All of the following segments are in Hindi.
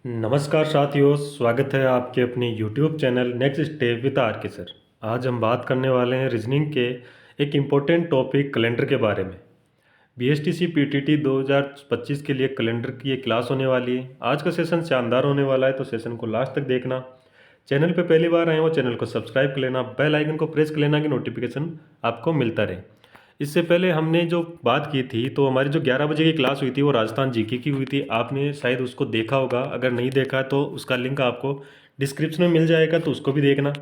नमस्कार साथियों, स्वागत है आपके अपने YouTube channel next step with R K sir. आज हम बात करने वाले हैं रीजनिंग के एक इम्पोर्टेंट टॉपिक कैलेंडर के बारे में। बीएसटीसी पीटीटी 2025 के लिए कैलेंडर की एक क्लास होने वाली है। आज का सेशन शानदार होने वाला है, तो सेशन को लास्ट तक देखना। चैनल पे पहली बार आए हो, चैनल को सब्सक्राइब कर लेना, बेल आइकन को प्रेस कर लेना कि नोटिफिकेशन आपको मिलता रहे। इससे पहले हमने जो बात की थी, तो हमारी जो 11 बजे की क्लास हुई थी वो राजस्थान जीके की हुई थी। आपने शायद उसको देखा होगा, अगर नहीं देखा तो उसका लिंक आपको डिस्क्रिप्शन में मिल जाएगा, तो उसको भी देखना।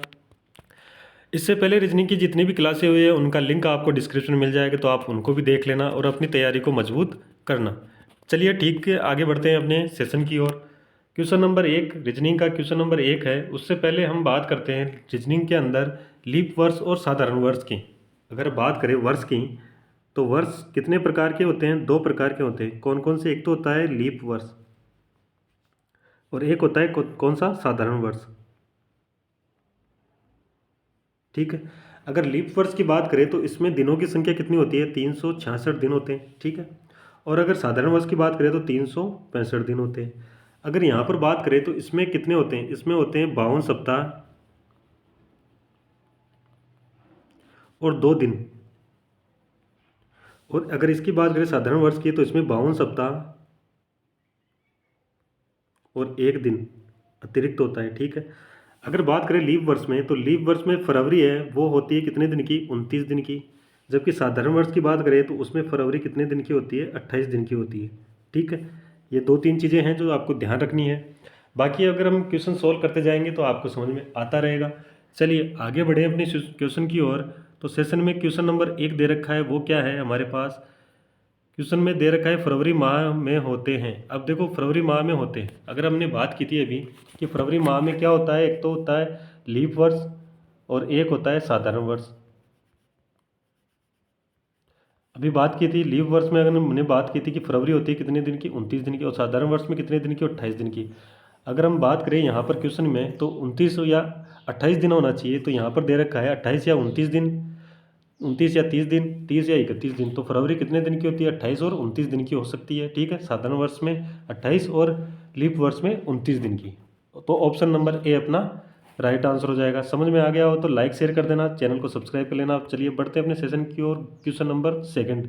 इससे पहले रीजनिंग की जितनी भी क्लासें हुई है उनका लिंक आपको डिस्क्रिप्शन में मिल जाएगा, तो आप उनको भी देख लेना और अपनी तैयारी को मजबूत करना। चलिए ठीक है, आगे बढ़ते हैं अपने सेशन की ओर। क्वेश्चन नंबर 1, रीजनिंग का क्वेश्चन नंबर 1 है। उससे पहले हम बात करते हैं रीजनिंग के अंदर लीप वर्ष और साधारण वर्ष की। अगर बात करें वर्ष की, तो वर्ष कितने प्रकार के होते हैं? 2 प्रकार के होते हैं। कौन कौन से? एक तो होता है लीप वर्ष और एक होता है कौन सा? साधारण वर्ष। ठीक है। अगर लीप वर्ष की बात करें तो इसमें दिनों की संख्या कितनी होती है? 366 दिन होते हैं। ठीक है। और अगर साधारण वर्ष की बात करें तो 365 दिन होते हैं। अगर यहाँ पर बात करें तो इसमें कितने होते हैं? इसमें होते हैं 52 सप्ताह और 2 दिन। और अगर इसकी बात करें साधारण वर्ष की, तो इसमें 52 सप्ताह और 1 दिन अतिरिक्त होता है। ठीक है। अगर बात करें लीप वर्ष में, तो लीप वर्ष में फरवरी है वो होती है कितने दिन की? 29 दिन की। जबकि साधारण वर्ष की बात करें तो उसमें फरवरी कितने दिन की होती है? 28 दिन की होती है। ठीक है। ये 2-3 चीज़ें हैं जो आपको ध्यान रखनी है। बाकी अगर हम क्वेश्चन सोल्व करते जाएंगे तो आपको समझ में आता रहेगा। चलिए आगे बढ़े अपने क्वेश्चन की ओर। तो सेशन में क्वेश्चन नंबर 1 दे रखा है, वो क्या है हमारे पास? क्वेश्चन में दे रखा है फरवरी माह में होते हैं। अब देखो फरवरी माह में होते हैं, अगर हमने बात की थी अभी कि फरवरी माह में क्या होता है, एक तो होता है लीप वर्ष और एक होता है साधारण वर्ष। अभी बात की थी लीप वर्ष में, अगर हमने बात की थी कि फरवरी होती है कितने दिन की? 29 दिन की। और साधारण वर्ष में कितने दिन की? 28 दिन की। अगर हम बात करें यहाँ पर क्वेश्चन में, तो 29 या 28 दिन होना चाहिए, तो यहाँ पर दे रखा है 28 या 29 दिन, 29 या 30 दिन, 30 या 31 दिन। तो फरवरी कितने दिन की होती है? 28 और 29 दिन की हो सकती है। ठीक है। साधारण वर्ष में 28 और लीप वर्ष में 29 दिन की। तो ऑप्शन नंबर ए अपना राइट आंसर हो जाएगा। समझ में आ गया हो तो लाइक शेयर कर देना, चैनल को सब्सक्राइब कर लेना। अब चलिए बढ़ते हैं अपने सेशन की ओर। क्वेश्चन नंबर 2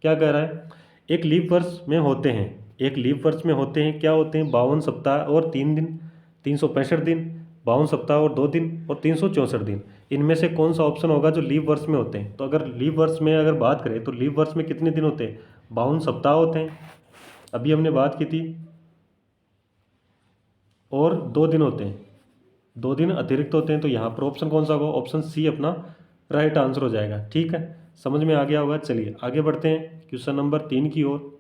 क्या कह रहा है? एक लीप वर्ष में होते हैं, एक लीप वर्ष में होते हैं क्या होते हैं? 52 सप्ताह और 3 दिन, 365 दिन, 52 सप्ताह और 2 दिन और 364 दिन। इनमें से कौन सा ऑप्शन होगा जो लीप वर्ष में होते हैं? तो अगर लीप वर्ष में अगर बात करें तो लीप वर्ष में कितने दिन होते हैं? 52 सप्ताह होते हैं, अभी हमने बात की थी, और 2 दिन होते हैं, 2 दिन अतिरिक्त होते हैं। तो यहाँ पर ऑप्शन कौन सा होगा? ऑप्शन सी अपना राइट आंसर हो जाएगा। ठीक है। समझ में आ गया होगा। चलिए आगे बढ़ते हैं क्वेश्चन नंबर 3 की ओर।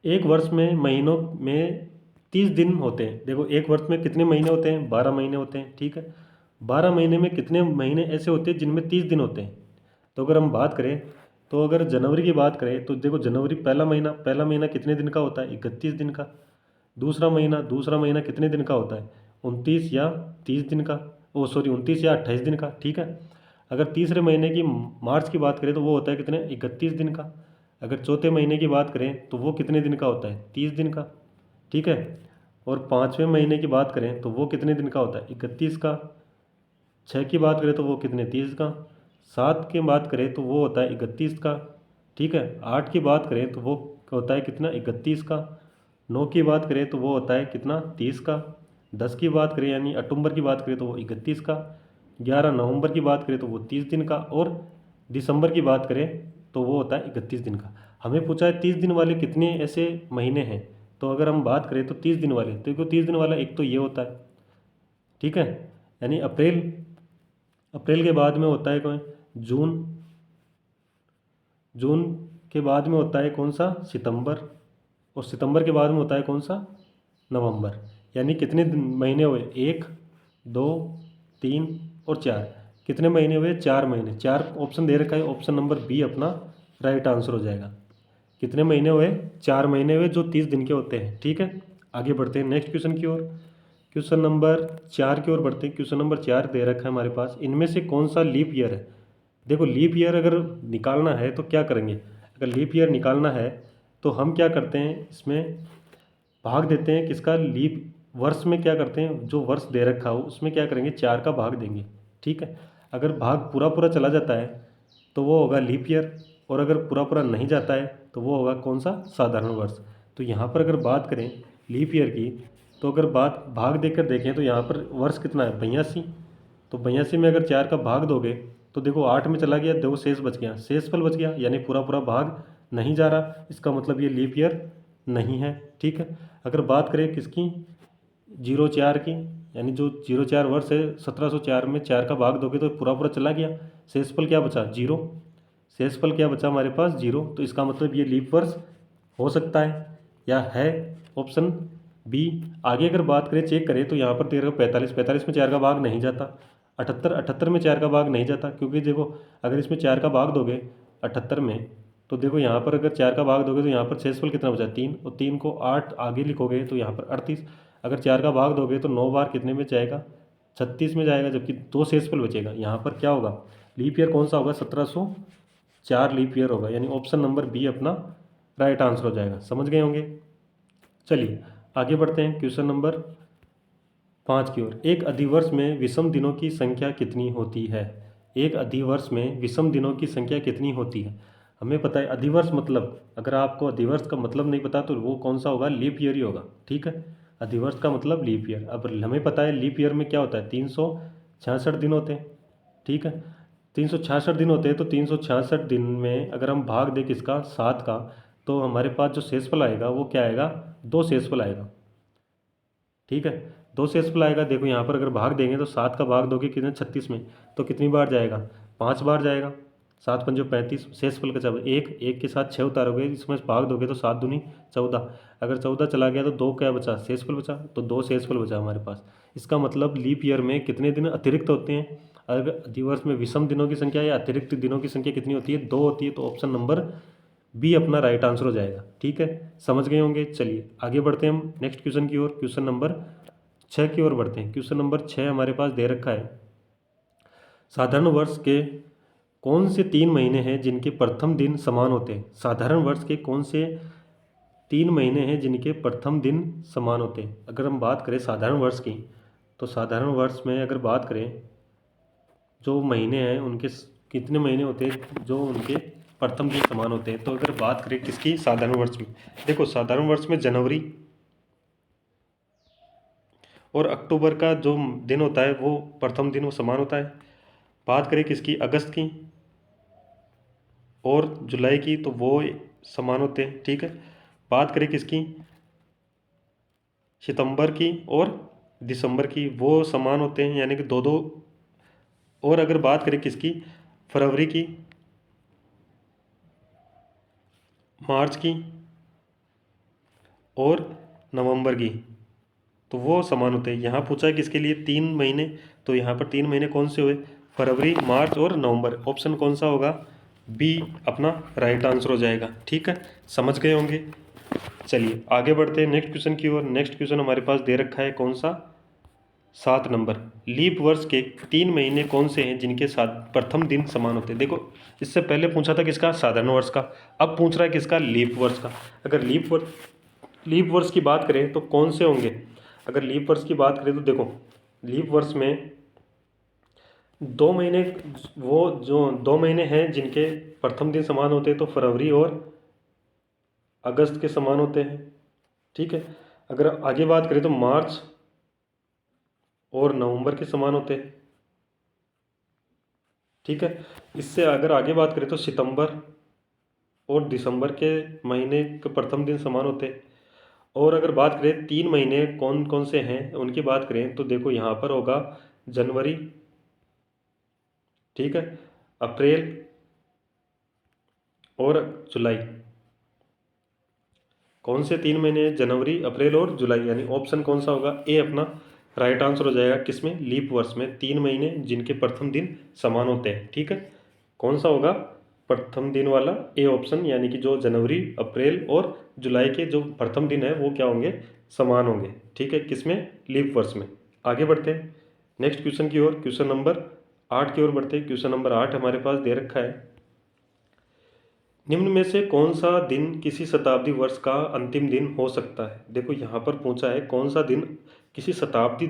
एक वर्ष में महीनों में 30 दिन होते हैं। देखो एक वर्ष में कितने महीने होते हैं? 12 महीने होते हैं। ठीक है। 12 महीने में कितने महीने ऐसे होते हैं जिनमें 30 दिन होते हैं? तो अगर हम बात करें, तो अगर जनवरी की बात करें तो देखो जनवरी पहला महीना कितने दिन का होता है? 31 दिन का। दूसरा महीना कितने दिन का होता है? 29 या 30 दिन का। ओ सॉरी, 29 या 28 दिन का। ठीक है। अगर तीसरे महीने की मार्च की बात करें तो वो होता है कितने? 31 दिन का। अगर चौथे महीने की बात करें तो वो कितने दिन का होता है? 30 दिन का। ठीक है। और 5वें महीने की बात करें तो वो कितने दिन का होता है? 31 का। 6 की बात करें तो वो कितने? 30 का। 7 की बात करें तो वो होता है 31 का। ठीक है। 8 की बात करें तो वो होता है कितना? 31 का। 9 की बात करें तो वो होता है कितना? 30 का। 10 की बात करें यानी अक्टूबर की बात करें तो वो 31 का। 11 नवंबर की बात करें तो वो 30 दिन का। और दिसंबर की बात करें तो वो होता है 31 दिन का। हमें पूछा है 30 दिन वाले कितने ऐसे महीने हैं। तो अगर हम बात करें तो 30 दिन वाले, तो देखो 30 दिन वाला एक तो ये होता है। ठीक है। यानी अप्रैल, अप्रैल के बाद में होता है कौन? जून। जून के बाद में होता है कौन सा? सितंबर। और सितंबर के बाद में होता है कौन सा? नवंबर। यानी कितने महीने हुए? 1, 2, 3 और 4। कितने महीने हुए? 4 महीने। 4 ऑप्शन दे रखा है, ऑप्शन नंबर बी अपना राइट आंसर हो जाएगा। कितने महीने हुए? 4 महीने हुए जो 30 दिन के होते हैं। ठीक है। आगे बढ़ते हैं नेक्स्ट क्वेश्चन की ओर। क्वेश्चन नंबर 4 की ओर बढ़ते हैं। क्वेश्चन नंबर 4 दे रखा है हमारे पास, इनमें से कौन सा लीप ईयर है? देखो लीप ईयर अगर निकालना है तो क्या करेंगे? अगर लीप ईयर निकालना है तो हम क्या करते हैं इसमें, भाग देते हैं किसका, लीप वर्ष में क्या करते हैं, जो वर्ष दे रखा हो उसमें क्या करेंगे, 4 का भाग देंगे। ठीक है, अगर भाग पूरा पूरा चला जाता है तो वो होगा लीप ईयर, और अगर पूरा पूरा नहीं जाता है तो वो होगा कौन सा, साधारण वर्ष। तो यहाँ पर अगर बात करें लीप ईयर की, तो अगर बात भाग देकर देखें तो यहाँ पर वर्ष कितना है, 82। तो 82 में अगर 4 का भाग दोगे तो देखो 8 में चला गया, 2 शेष बच गया, शेषफल बच गया, यानी पूरा पूरा भाग नहीं जा रहा, इसका मतलब ये लीप ईयर नहीं है। ठीक है, अगर बात करें किसकी, 04 की, यानी जो 04 वर्ष है, 1704 में 4 का भाग दोगे तो पूरा पूरा चला गया, शेषफल क्या बचा, 0। शेषफल क्या बचा हमारे पास, 0। तो इसका मतलब ये लीप वर्ष हो सकता है या है, ऑप्शन बी। आगे अगर बात करें, चेक करें तो यहाँ पर 13 45 में 4 का भाग नहीं जाता, 78 में 4 का भाग नहीं जाता, क्योंकि देखो अगर इसमें 4 का भाग दोगे 78 में, तो देखो यहाँ पर अगर 4 का भाग दोगे तो यहाँ पर शेषफल कितना बचा, 3, और 3 को 8 आगे लिखोगे तो यहाँ पर 38। अगर 4 का भाग दोगे तो 9 बार कितने में जाएगा, 36 में जाएगा, जबकि 2 शेषफल बचेगा। यहाँ पर क्या होगा, लीप ईयर कौन सा होगा, 1704 लीप ईयर होगा, यानी ऑप्शन नंबर बी अपना राइट आंसर हो जाएगा। समझ गए होंगे। चलिए आगे बढ़ते हैं क्वेश्चन नंबर 5 की ओर। एक अधिवर्ष में विषम दिनों की संख्या कितनी होती है। एक अधिवर्ष में विषम दिनों की संख्या कितनी होती है। हमें पता है अधिवर्ष मतलब, अगर आपको अधिवर्ष का मतलब नहीं पता तो वो कौन सा होगा, लीप ईयर ही होगा। ठीक है, अधिवर्ष का मतलब लीप ईयर। अब हमें पता है लीप ईयर में क्या होता है, 366 दिन होते हैं। ठीक है, 366 दिन होते हैं, तो 366 दिन में अगर हम भाग दें किसका, 7 का, तो हमारे पास जो शेषफल आएगा वो क्या आएगा, 2 शेषफल आएगा। ठीक है, 2 शेषफल आएगा। देखो यहाँ पर अगर भाग देंगे तो 7 का भाग दोगे कितने, 36 में, तो कितनी बार जाएगा, 5 बार जाएगा। 7 पंजो 35, शेषफल का जब एक के साथ 6 उतारोगे, इसमें भाग दोगे तो 7 दूनी 14। अगर 14 चला गया तो 2 क्या बचा, शेषफल बचा, तो 2 शेषफल बचा हमारे पास। इसका मतलब लीप ईयर में कितने दिन अतिरिक्त होते हैं। अगर अधिवर्ष में विषम दिनों की संख्या या अतिरिक्त दिनों की संख्या कितनी होती है, 2 होती है, तो ऑप्शन नंबर बी अपना राइट आंसर हो जाएगा। ठीक है, समझ गए होंगे। चलिए आगे बढ़ते हैं हम नेक्स्ट क्वेश्चन की ओर, क्वेश्चन नंबर 6 की ओर बढ़ते हैं। क्वेश्चन नंबर 6 हमारे पास दे रखा है, साधारण वर्ष के कौन से 3 महीने हैं जिनके प्रथम दिन समान होते हैं। साधारण वर्ष के कौन से 3 महीने हैं जिनके प्रथम दिन समान होते हैं। अगर हम बात करें साधारण वर्ष की, तो साधारण वर्ष में अगर बात करें जो महीने हैं उनके कितने महीने होते हैं जो उनके प्रथम दिन समान होते हैं। तो अगर बात करें किसकी, साधारण वर्ष में, देखो साधारण वर्ष में जनवरी और अक्टूबर का जो दिन होता है वो प्रथम दिन वो समान होता है। बात करें किसकी, अगस्त की और जुलाई की, तो वो समान होते हैं। ठीक है, बात करें किसकी, सितंबर की और दिसंबर की, वो समान होते हैं, यानी कि 2-2। और अगर बात करें किसकी, फरवरी की, मार्च की और नवंबर की, तो वो समान होते हैं। यहाँ पूछा है किसके लिए, 3 महीने, तो यहाँ पर 3 महीने कौन से हुए, फरवरी, मार्च और नवंबर। ऑप्शन कौन सा होगा, बी अपना राइट आंसर हो जाएगा। ठीक है, समझ गए होंगे। चलिए आगे बढ़ते हैं नेक्स्ट क्वेश्चन की ओर। नेक्स्ट क्वेश्चन हमारे पास दे रखा है कौन सा, 7 नंबर। लीप वर्ष के 3 महीने कौन से हैं जिनके साथ प्रथम दिन समान होते हैं। देखो इससे पहले पूछा था किसका, साधारण वर्ष का, अब पूछ रहा है किसका, लीप वर्ष का। अगर लीप वर्ष की बात करें तो कौन से होंगे। अगर लीप वर्ष की बात करें तो देखो लीप वर्ष में 2 महीने, वो जो 2 महीने हैं जिनके प्रथम दिन समान होते हैं, तो फरवरी और अगस्त के समान होते हैं। ठीक है, अगर आगे बात करें तो मार्च और नवंबर के समान होते हैं। ठीक है, इससे अगर आगे बात करें तो सितंबर और दिसंबर के महीने के प्रथम दिन समान होते हैं। और अगर बात करें 3 महीने कौन कौन से हैं उनकी बात करें, तो देखो यहाँ पर होगा जनवरी, ठीक है, अप्रैल और जुलाई। कौन से 3 महीने, जनवरी, अप्रैल और जुलाई, यानी ऑप्शन कौन सा होगा, ए अपना राइट आंसर हो जाएगा। किसमें, लीप वर्ष में 3 महीने जिनके प्रथम दिन समान होते हैं। ठीक है, कौन सा होगा, प्रथम दिन वाला ए ऑप्शन, यानी कि जो जनवरी, अप्रैल और जुलाई के जो प्रथम दिन है वो क्या होंगे, समान होंगे। ठीक है, किसमें, लीप वर्ष में। आगे बढ़ते हैं नेक्स्ट क्वेश्चन की ओर, क्वेश्चन नंबर 8 की ओर बढ़ते हैं। क्वेश्चन नंबर 8 हमारे पास दे रखा है, निम्न में से कौन सा दिन किसी शताब्दी वर्ष का अंतिम दिन हो सकता है? देखो यहाँ पर पूछा है कौन सा दिन किसी शताब्दी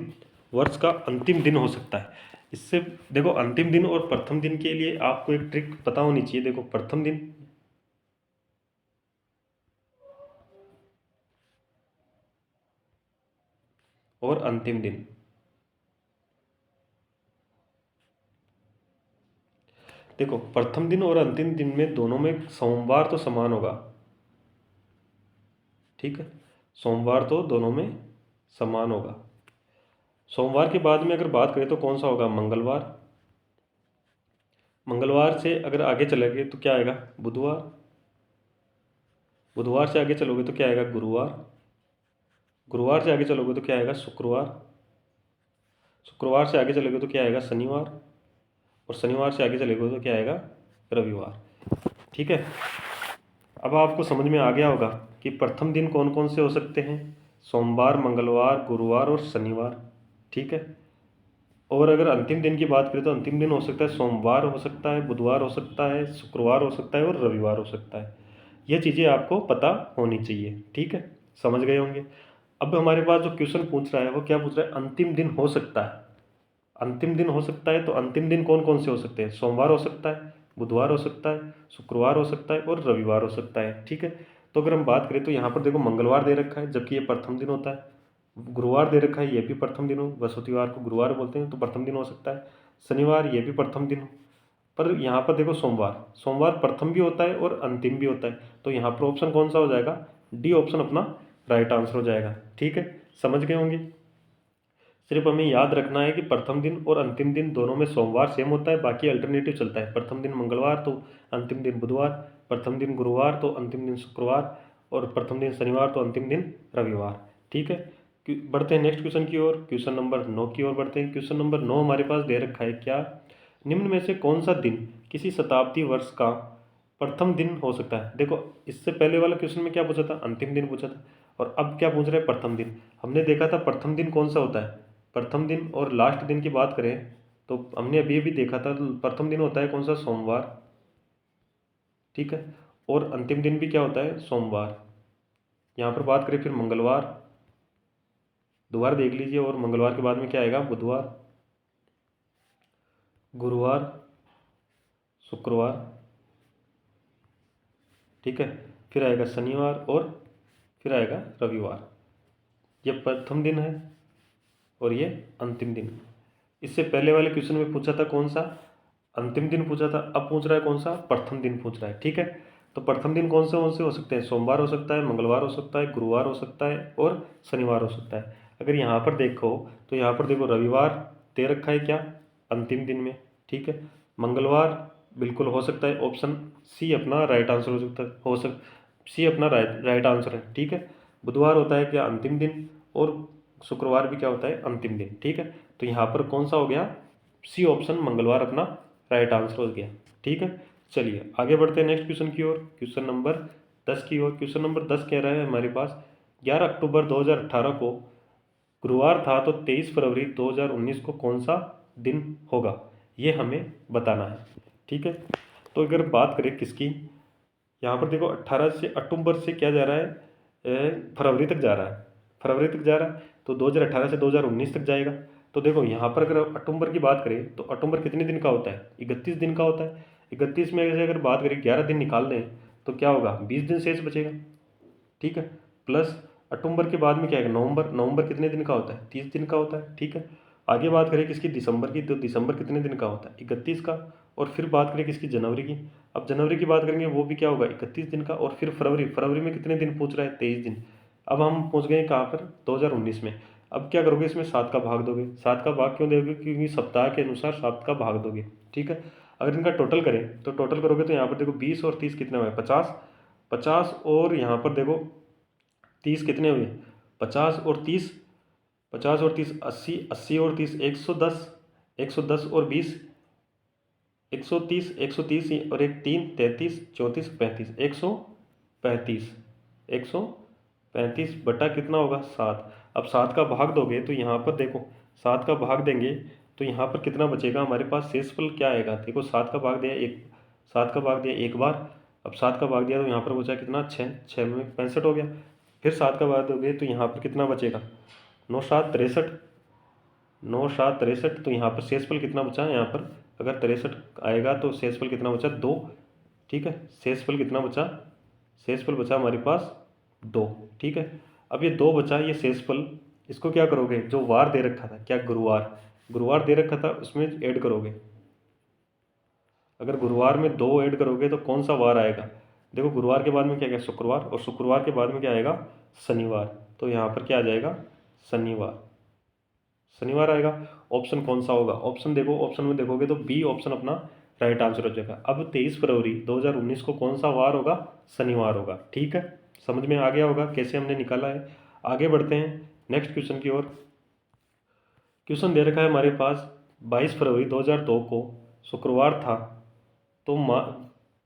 वर्ष का अंतिम दिन हो सकता है। इससे देखो अंतिम दिन और प्रथम दिन के लिए आपको एक ट्रिक पता होनी चाहिए। देखो प्रथम दिन और अंतिम दिन, देखो प्रथम दिन और अंतिम दिन में दोनों में सोमवार तो समान होगा, ठीक है, सोमवार तो दोनों में समान होगा। सोमवार के बाद में अगर बात करें तो कौन सा होगा? मंगलवार। मंगलवार से अगर आगे चलेंगे तो क्या आएगा? बुधवार। बुधवार से आगे चलोगे तो क्या आएगा? गुरुवार। गुरुवार से आगे चलोगे तो क्या आएगा? शुक्रवार। शुक्रवार से आगे चलोगे तो क्या आएगा? शनिवार। और शनिवार से आगे चलोगे तो क्या आएगा? रविवार। ठीक है, अब आपको समझ में आ गया होगा कि प्रथम दिन कौन कौन से हो सकते हैं? सोमवार, मंगलवार, गुरुवार और शनिवार। ठीक है, और अगर अंतिम दिन की बात करें तो अंतिम दिन हो सकता है सोमवार हो सकता है, बुधवार हो सकता है, शुक्रवार हो सकता है और रविवार हो सकता है। ये चीज़ें आपको पता होनी चाहिए। ठीक है, समझ गए होंगे। अब हमारे पास जो क्वेश्चन पूछ रहा है वो क्या पूछ रहा है? अंतिम दिन हो सकता है। अंतिम दिन हो सकता है तो अंतिम दिन कौन कौन से हो सकते हैं? सोमवार हो सकता है, बुधवार हो सकता है, शुक्रवार हो सकता है और रविवार हो सकता है। ठीक है, तो अगर हम बात करें तो यहाँ पर देखो मंगलवार दे रखा है जबकि ये प्रथम दिन होता है। गुरुवार दे रखा है, ये भी प्रथम दिन हो, बृहस्पतिवार को गुरुवार बोलते हैं तो प्रथम दिन हो सकता है। शनिवार ये भी प्रथम दिन हो, पर यहाँ पर देखो सोमवार, सोमवार प्रथम भी होता है और अंतिम भी होता है। तो यहाँ पर ऑप्शन कौन सा हो जाएगा? डी ऑप्शन अपना राइट आंसर हो जाएगा। ठीक है, समझ गए होंगे। सिर्फ हमें याद रखना है कि प्रथम दिन और अंतिम दिन दोनों में सोमवार सेम होता है, बाकी अल्टरनेटिव चलता है। प्रथम दिन मंगलवार तो अंतिम दिन बुधवार, प्रथम दिन गुरुवार तो अंतिम दिन शुक्रवार और प्रथम दिन शनिवार तो अंतिम दिन रविवार। ठीक है, बढ़ते हैं नेक्स्ट क्वेश्चन की ओर। क्वेश्चन नंबर 9 की ओर बढ़ते हैं। क्वेश्चन नंबर 9 हमारे पास दे रखा है क्या? निम्न में से कौन सा दिन किसी शताब्दी वर्ष का प्रथम दिन हो सकता है? देखो इससे पहले वाला क्वेश्चन में क्या पूछा था? अंतिम दिन पूछा था, और अब क्या पूछ रहे हैं? प्रथम दिन। हमने देखा था प्रथम दिन कौन सा होता है? प्रथम दिन और लास्ट दिन की बात करें तो हमने अभी अभी देखा था प्रथम दिन होता है कौन सा? सोमवार। ठीक है, और अंतिम दिन भी क्या होता है? सोमवार। यहाँ पर बात करें फिर मंगलवार, दोबारा देख लीजिए, और मंगलवार के बाद में क्या आएगा? बुधवार, गुरुवार, शुक्रवार। ठीक है, फिर आएगा शनिवार और फिर आएगा रविवार। ये प्रथम दिन है और ये अंतिम दिन। इससे पहले वाले क्वेश्चन में पूछा था कौन सा? अंतिम दिन पूछा था, अब पूछ रहा है कौन सा? प्रथम दिन पूछ रहा है। ठीक है, तो प्रथम दिन कौन से हो सकते हैं? सोमवार हो सकता है, मंगलवार हो सकता है, गुरुवार हो सकता है और शनिवार हो सकता है। अगर यहाँ पर देखो तो यहाँ पर देखो रविवार दे रखा है क्या? अंतिम दिन में। ठीक है, मंगलवार बिल्कुल हो सकता है, ऑप्शन सी अपना राइट आंसर हो सकता है, सी अपना राइट आंसर है। ठीक है, बुधवार होता है क्या? अंतिम दिन, और शुक्रवार भी क्या होता है? अंतिम दिन। ठीक है, तो यहाँ पर कौन सा हो गया? सी ऑप्शन मंगलवार अपना राइट आंसर हो गया। ठीक है, चलिए आगे बढ़ते हैं नेक्स्ट क्वेश्चन की ओर, क्वेश्चन नंबर 10 की ओर। क्वेश्चन नंबर 10 कह रहा है हमारे पास 11 अक्टूबर 2018 को गुरुवार था तो 23 फरवरी 2019 को कौन सा दिन होगा? ये हमें बताना है। ठीक है, तो अगर बात करें किसकी, यहाँ पर देखो 18 से अक्टूबर से क्या जा रहा है? फरवरी तक जा रहा है, फरवरी तक जा रहा है तो 2018 से 2019 तक जाएगा। तो देखो यहाँ पर अगर अक्टूबर की बात करें तो अक्टूबर कितने दिन का होता है? 31 दिन का होता है। 31 में से अगर बात करें 11 दिन निकाल दें तो क्या होगा? 20 दिन शेष बचेगा। ठीक है, प्लस अक्टूबर के बाद में क्या है? नवंबर, नवंबर कितने दिन का होता है? 30 दिन का होता है। ठीक है, आगे बात करें किसकी? दिसंबर की, तो दिसंबर कितने दिन का होता है? 31 का। और फिर बात करें किसकी? जनवरी की। अब जनवरी की बात करेंगे वो भी क्या होगा? 31 दिन का। और फिर फरवरी, फरवरी में कितने दिन पूछ रहा है? 23 दिन। अब हम पहुँच गए कहाँ पर? 2019 में। अब क्या करोगे? इसमें 7 का भाग दोगे। 7 का भाग क्यों दोगे? क्योंकि सप्ताह के अनुसार 7 का भाग दोगे। ठीक है, अगर इनका टोटल करें तो टोटल करोगे तो यहाँ पर देखो 20 और 30 कितने हुए? 50। 50 और यहाँ पर देखो 30 कितने हुए? 50 और 30, 50 और 30 80, 80 और 30 110, 110 और 20 130, 130 और एक 3 33 34 35, 135, 135 बटा कितना होगा? 7। अब 7 का भाग दोगे तो यहाँ पर देखो 7 का भाग देंगे तो यहाँ पर कितना बचेगा हमारे पास? शेषफल क्या आएगा? देखो 7 का भाग दिया एक, 7 का भाग दिया एक बार, अब 7 का भाग दिया तो यहाँ पर बचा कितना, 6, 6 में 65 हो गया। फिर 7 का भाग दोगे तो यहाँ पर कितना बचेगा, 9 7 63, 9 7 63। तो यहाँ पर शेषफल कितना बचा, यहाँ पर अगर 63 आएगा तो शेषफल कितना बचा, 2। ठीक है, शेषफल कितना बचा, शेषफल बचा हमारे पास 2। ठीक है, अब ये 2 बचा, ये शेषफल, इसको क्या करोगे, जो वार दे रखा था, क्या गुरुवार, गुरुवार दे रखा था उसमें ऐड करोगे। अगर गुरुवार में 2 ऐड करोगे तो कौन सा वार आएगा, देखो गुरुवार के बाद में क्या आएगा, शुक्रवार, और शुक्रवार के बाद में क्या आएगा, शनिवार। तो यहाँ पर क्या आ जाएगा, शनिवार, शनिवार आएगा। ऑप्शन कौन सा होगा, ऑप्शन देखो, ऑप्शन में देखोगे तो बी ऑप्शन अपना राइट आंसर हो जाएगा। अब 23 फरवरी 2019 को कौन सा वार होगा, शनिवार होगा। ठीक है, समझ में आ गया होगा कैसे हमने निकाला है। आगे बढ़ते हैं नेक्स्ट क्वेश्चन की ओर। क्वेश्चन दे रखा है हमारे पास 22 फरवरी 2002 को शुक्रवार था, तो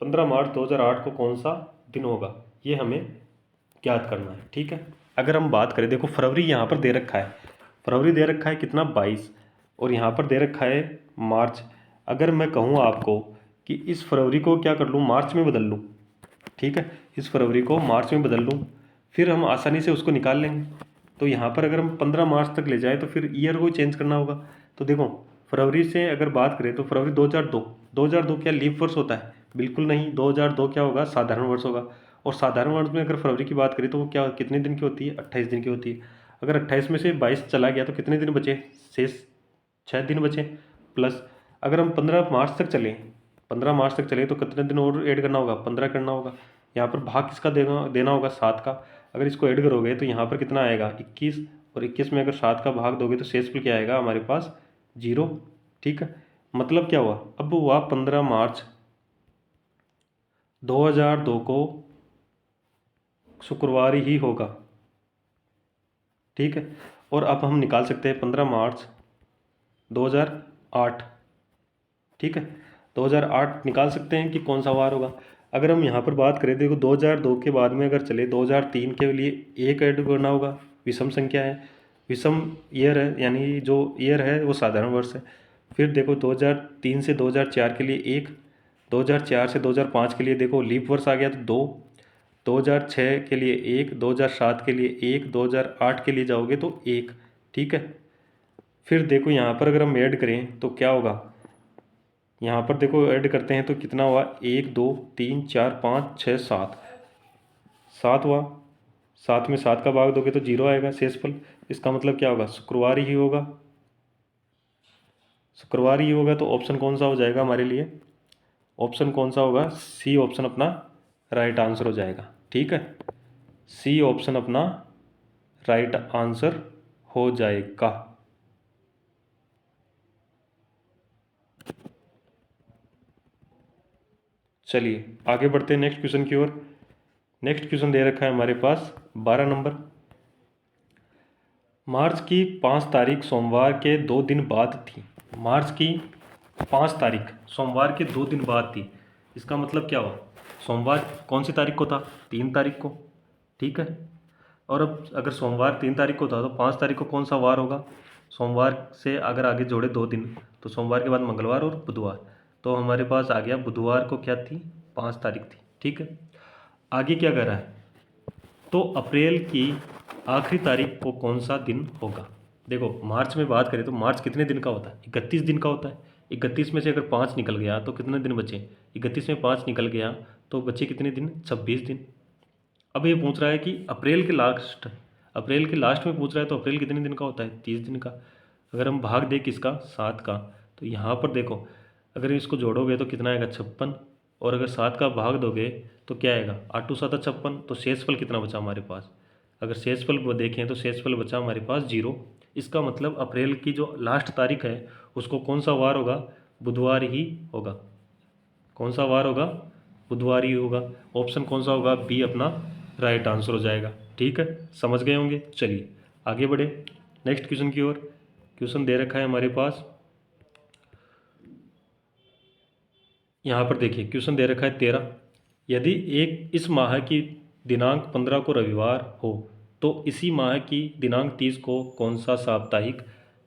15 मार्च 2008 को कौन सा दिन होगा, ये हमें ज्ञात करना है। ठीक है, अगर हम बात करें, देखो फरवरी यहाँ पर दे रखा है, फरवरी दे रखा है कितना, 22, और यहाँ पर दे रखा है मार्च। अगर मैं कहूँ आपको कि इस फरवरी को क्या कर लूँ, मार्च में बदल लूँ, ठीक है, इस फरवरी को मार्च में बदल लूँ, फिर हम आसानी से उसको निकाल लेंगे। तो यहाँ पर अगर हम 15 मार्च तक ले जाएँ तो फिर ईयर को चेंज करना होगा। तो देखो फरवरी से अगर बात करें तो फरवरी 2002, 2002 क्या लीप वर्ष होता है, बिल्कुल नहीं, 2002 क्या होगा, साधारण वर्ष होगा। और साधारण वर्ष में अगर फरवरी की बात करें तो वो क्या, कितने दिन की होती है, 28 दिन की होती है। अगर 28 में से 22 चला गया तो कितने दिन बचे, शेष 6 दिन बचे। प्लस अगर हम 15 मार्च तक चलें, 15 मार्च तक चले तो कितने दिन और ऐड करना होगा, 15 करना होगा। यहाँ पर भाग किसका देना देना होगा, 7 का। अगर इसको ऐड करोगे तो यहाँ पर कितना आएगा, 21, और 21 में अगर 7 का भाग दोगे तो शेषफल क्या आएगा हमारे पास, 0। ठीक है, मतलब क्या हुआ, अब हुआ 15 मार्च 2002 को शुक्रवार ही होगा। ठीक है, और अब हम निकाल सकते हैं 15 मार्च 2008। ठीक है, 2008 निकाल सकते हैं कि कौन सा वार होगा। अगर हम यहाँ पर बात करें, देखो 2002 के बाद में अगर चले 2003 के लिए एक ऐड करना होगा, विषम संख्या है, विषम ईयर है, यानी जो ईयर है वो साधारण वर्ष है। फिर देखो 2003 से 2004 के लिए एक, 2004 से 2005 के लिए देखो लीप वर्ष आ गया तो 2, 2006 के लिए एक, 2007 के लिए एक, 2008 के लिए जाओगे तो एक। ठीक है, फिर देखो यहाँ पर अगर हम ऐड करें तो क्या होगा, यहाँ पर देखो ऐड करते हैं तो कितना हुआ, 1 2 3 4 5 6 7, 7 हुआ। 7 में 7 का भाग दोगे तो 0 आएगा शेषफल। इसका मतलब क्या होगा, शुक्रवार ही होगा, शुक्रवार ही होगा। तो ऑप्शन कौन सा हो जाएगा हमारे लिए, ऑप्शन कौन सा होगा, सी ऑप्शन अपना राइट आंसर हो जाएगा। ठीक है, सी ऑप्शन अपना राइट आंसर हो जाएगा। चलिए आगे बढ़ते हैं नेक्स्ट क्वेश्चन की ओर। नेक्स्ट क्वेश्चन दे रखा है हमारे पास 12 नंबर। मार्च की 5 तारीख सोमवार के 2 दिन बाद थी, मार्च की 5 तारीख सोमवार के 2 दिन बाद थी। इसका मतलब क्या हुआ, सोमवार कौन सी तारीख को था, 3 तारीख को। ठीक है, और अब अगर सोमवार 3 तारीख को था तो 5 तारीख को कौन सा वार होगा, सोमवार से अगर आगे जोड़े 2 दिन तो सोमवार के बाद मंगलवार और बुधवार। तो हमारे पास आ गया बुधवार को क्या थी, 5 तारीख थी। ठीक है, आगे क्या कर रहा है, तो अप्रैल की आखिरी तारीख को कौन सा दिन होगा। देखो मार्च में बात करें तो मार्च कितने दिन का होता है, 31 दिन का होता है। 31 में से अगर 5 निकल गया तो कितने दिन बचे, 31 में 5 निकल गया तो बचे कितने दिन, 26 दिन। अब ये पूछ रहा है कि अप्रैल के लास्ट, अप्रैल के लास्ट में पूछ रहा है तो अप्रैल कितने दिन का होता है, 30 दिन का। अगर हम भाग दें किसका, 7 का, तो यहाँ पर देखो अगर इसको जोड़ोगे तो कितना आएगा, 56, और अगर 7 का भाग दोगे तो क्या आएगा, 8 7 56। तो शेषफल कितना बचा हमारे पास, अगर शेषफल देखें तो शेषफल बचा हमारे पास 0। इसका मतलब अप्रैल की जो लास्ट तारीख है उसको कौन सा वार होगा, बुधवार ही होगा। कौन सा वार होगा, बुधवार ही होगा। ऑप्शन कौन सा होगा, बी अपना राइट आंसर हो जाएगा। ठीक है, समझ गए होंगे। चलिए आगे बढ़े नेक्स्ट क्वेश्चन की ओर। क्वेश्चन दे रखा है हमारे पास, यहाँ पर देखिए क्वेश्चन दे रखा है 13। यदि एक इस माह की दिनांक 15 को रविवार हो तो इसी माह की दिनांक 30 को कौन सा साप्ताहिक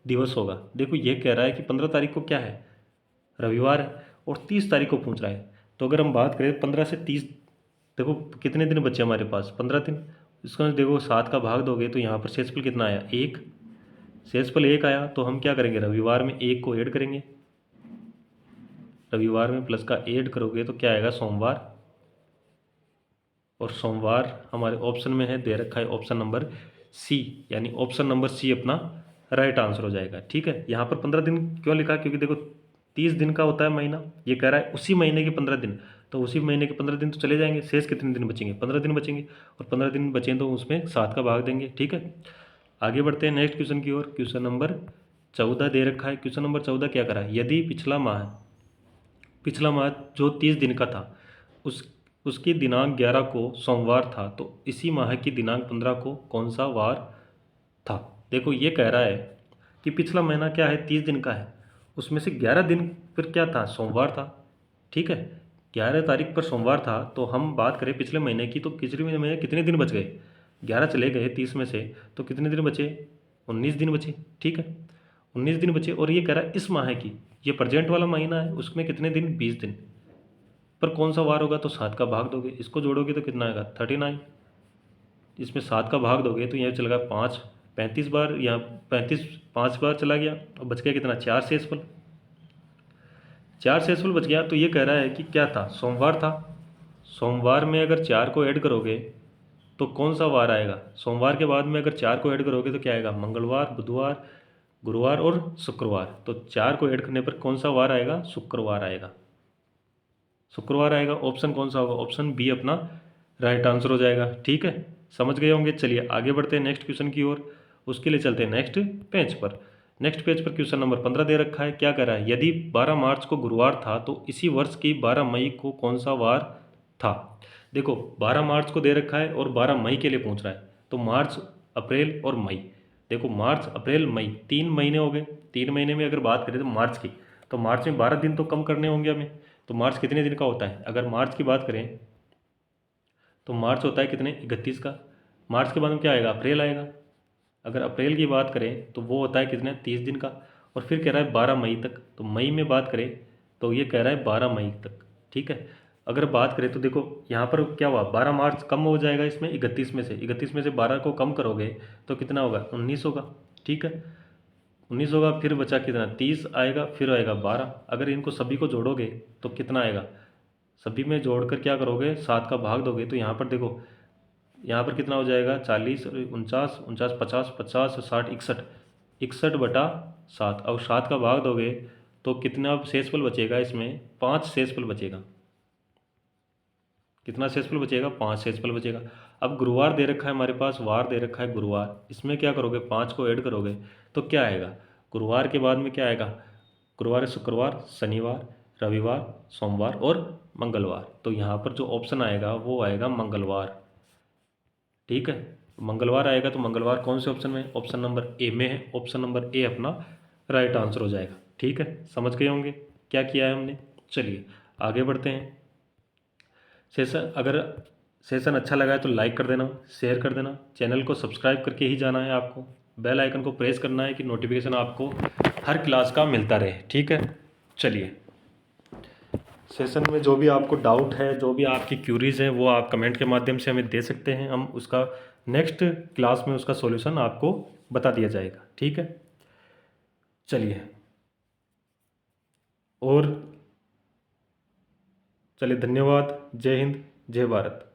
दिवस होगा। देखो ये कह रहा है कि 15 तारीख को क्या है, रविवार है, और 30 तारीख को पूछ रहा है। तो अगर हम बात करें 15 से 30 देखो कितने दिन बचे हमारे पास, 15 दिन। इसको देखो 7 का भाग दोगे तो यहाँ पर शेषफल कितना आया, 1। शेषफल 1 आया तो हम क्या करेंगे, रविवार में 1 को ऐड करेंगे। रविवार में प्लस का ऐड करोगे तो क्या आएगा, सोमवार। और सोमवार हमारे ऑप्शन में है, दे रखा है ऑप्शन नंबर सी, यानी ऑप्शन नंबर सी अपना राइट आंसर हो जाएगा। ठीक है, यहाँ पर 15 दिन क्यों लिखा, क्योंकि देखो 30 दिन का होता है महीना, ये कह रहा है उसी महीने के 15 दिन, तो उसी महीने के 15 दिन तो चले जाएंगे, शेष कितने दिन बचेंगे, 15 दिन बचेंगे। और 15 दिन बचें तो उसमें 7 का भाग देंगे। ठीक है, आगे बढ़ते हैं नेक्स्ट क्वेश्चन की ओर। क्वेश्चन नंबर 14 दे रखा है। क्वेश्चन नंबर 14 क्या करा है, यदि पिछला माह जो 30 दिन का था उसकी दिनांक 11 को सोमवार था, तो इसी माह की दिनांक 15 को कौन सा वार था। देखो ये कह रहा है कि पिछला महीना क्या है, 30 दिन का है, उसमें से 11 दिन फिर क्या था, सोमवार था। ठीक है, 11 तारीख पर सोमवार था, तो हम बात करें पिछले महीने की, तो पिछले महीने में कितने दिन बच गए, 11 चले गए 30 में से, तो कितने दिन बचे, 19 दिन बचे। ठीक है, 19 दिन बचे। और ये कह रहा है इस माह की, ये प्रेजेंट वाला महीना है, उसमें कितने दिन, 20 दिन, पर कौन सा वार होगा, तो 7 का भाग दोगे, इसको जोड़ोगे तो कितना आएगा, 39। इसमें 7 का भाग दोगे तो यहाँ चलेगा 5, 35 बार, यहाँ 35 5 बार चला गया, और बच गया कितना, 4 शेषफल। 4 शेषफल बच गया। तो ये कह रहा है कि क्या था, सोमवार था। सोमवार में अगर 4 को ऐड करोगे तो कौन सा वार आएगा, सोमवार के बाद में अगर 4 को ऐड करोगे तो क्या आएगा, मंगलवार, बुधवार, गुरुवार और शुक्रवार। तो 4 को ऐड करने पर कौन सा वार आएगा, शुक्रवार आएगा। शुक्रवार आएगा। ऑप्शन कौन सा होगा, ऑप्शन बी अपना राइट आंसर हो जाएगा। ठीक है, समझ गए होंगे। चलिए आगे बढ़ते हैं नेक्स्ट क्वेश्चन की ओर। उसके लिए चलते हैं नेक्स्ट पेज पर। नेक्स्ट पेज पर क्वेश्चन नंबर 15 दे रखा है। क्या कह रहा है, यदि 12 मार्च को गुरुवार था तो इसी वर्ष की 12 मई को कौन सा वार था। देखो 12 मार्च को दे रखा है और 12 मई के लिए पूछ रहा है, तो मार्च, अप्रैल और मई। देखो मार्च, अप्रैल, मई, 3 महीने हो गए। 3 महीने में अगर बात करें तो मार्च की, तो मार्च में 12 दिन तो कम करने होंगे हमें। तो मार्च कितने दिन का होता है, अगर मार्च की बात करें तो मार्च होता है कितने, 31 का। मार्च के बाद में क्या आएगा, अप्रैल आएगा। अगर अप्रैल की बात करें तो वो होता है कितने, 30 दिन का। और फिर कह रहा है 12 मई तक, तो मई में बात करें तो ये कह रहा है 12 मई तक। ठीक है, अगर बात करें तो देखो यहाँ पर क्या हुआ, 12 मार्च कम हो जाएगा इसमें 31 में से 12 को कम करोगे तो कितना होगा, 19 होगा। ठीक है, 19 होगा, फिर बचा कितना, 30 आएगा, फिर आएगा 12। अगर इनको सभी को जोड़ोगे तो कितना आएगा, सभी में जोड़कर क्या करोगे, 7 का भाग दोगे तो यहाँ पर देखो, यहाँ पर कितना हो जाएगा, 40, 49, 49, 50, 50, 60, 61, 61/7। और 7 का भाग दोगे तो कितना शेषफल बचेगा, इसमें 5 शेषफल बचेगा। कितना शेषफल बचेगा, 5 शेषफल बचेगा। अब गुरुवार दे रखा है हमारे पास, वार दे रखा है गुरुवार, इसमें क्या करोगे, 5 को ऐड करोगे तो क्या आएगा, गुरुवार के बाद में क्या आएगा, गुरुवार, शुक्रवार, शनिवार, रविवार, सोमवार और मंगलवार। तो यहाँ पर जो ऑप्शन आएगा वो आएगा मंगलवार। ठीक है, मंगलवार आएगा। तो मंगलवार कौन से ऑप्शन में है, ऑप्शन नंबर ए में है। ऑप्शन नंबर ए अपना राइट आंसर हो जाएगा। ठीक है, समझ गए होंगे क्या किया है हमने। चलिए आगे बढ़ते हैं। अगर सेशन अच्छा लगा है तो लाइक कर देना, शेयर कर देना, चैनल को सब्सक्राइब करके ही जाना है आपको, बेल आइकन को प्रेस करना है कि नोटिफिकेशन आपको हर क्लास का मिलता रहे। ठीक है, चलिए सेशन में जो भी आपको डाउट है, जो भी आपकी क्यूरीज़ हैं, वो आप कमेंट के माध्यम से हमें दे सकते हैं। हम उसका नेक्स्ट क्लास में उसका सॉल्यूशन आपको बता दिया जाएगा। ठीक है, चलिए और चलिए, धन्यवाद। जय हिंद, जय भारत।